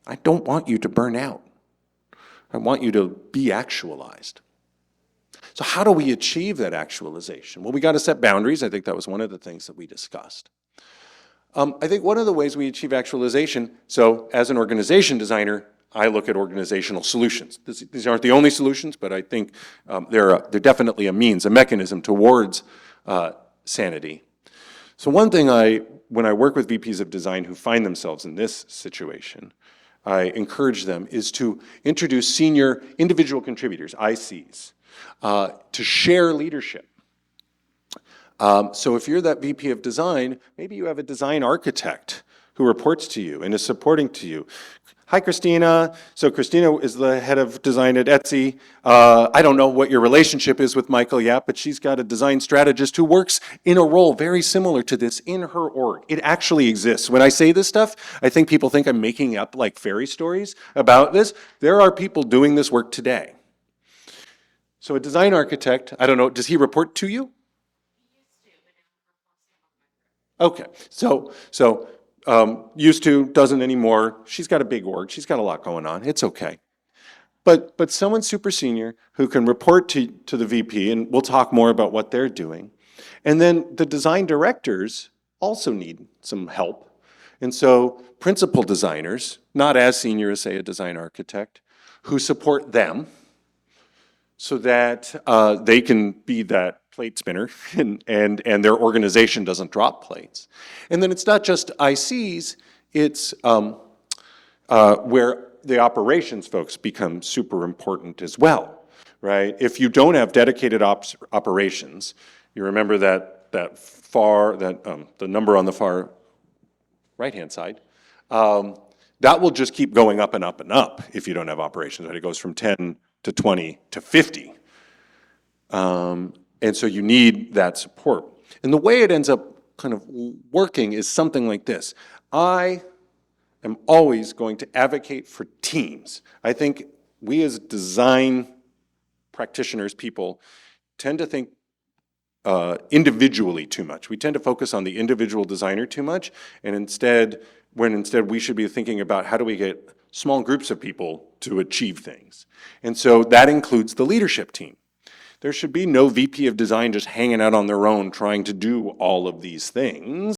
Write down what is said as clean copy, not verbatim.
I don't want you to burn out. I want you to be actualized. So how do we achieve that actualization? Well, we got to set boundaries. I think that was one of the things that we discussed. I think one of the ways we achieve actualization, so as an organization designer, I look at organizational solutions. These aren't the only solutions, but I think they're definitely a means, a mechanism towards sanity. So one thing when I work with VPs of design who find themselves in this situation, I encourage them is to introduce senior individual contributors, ICs, to share leadership. So if you're that VP of design, maybe you have a design architect who reports to you and is supporting to you. Hi, Christina. So Christina is the head of design at Etsy. I don't know what your relationship is with Michael yet, but she's got a design strategist who works in a role very similar to this in her org. It actually exists. When I say this stuff, I think people think I'm making up like fairy stories about this. There are people doing this work today. So a design architect, I don't know, does he report to you? Okay, so used to, doesn't anymore. She's got a big org. She's got a lot going on. It's okay. But someone super senior who can report to the VP, and we'll talk more about what they're doing. And then the design directors also need some help. And so principal designers, not as senior as, say, a design architect, who support them so that they can be that plate spinner and their organization doesn't drop plates. And then it's not just ICs, it's where the operations folks become super important as well, right? If you don't have dedicated operations, you remember the number on the far right-hand side, that will just keep going up and up and up if you don't have operations, right? It goes from 10 to 20 to 50. And so you need that support. And the way it ends up kind of working is something like this. I am always going to advocate for teams. I think we as design practitioners, people, tend to think individually too much. We tend to focus on the individual designer too much, and instead we should be thinking about how do we get small groups of people to achieve things. And so that includes the leadership team. There should be no VP of design just hanging out on their own trying to do all of these things.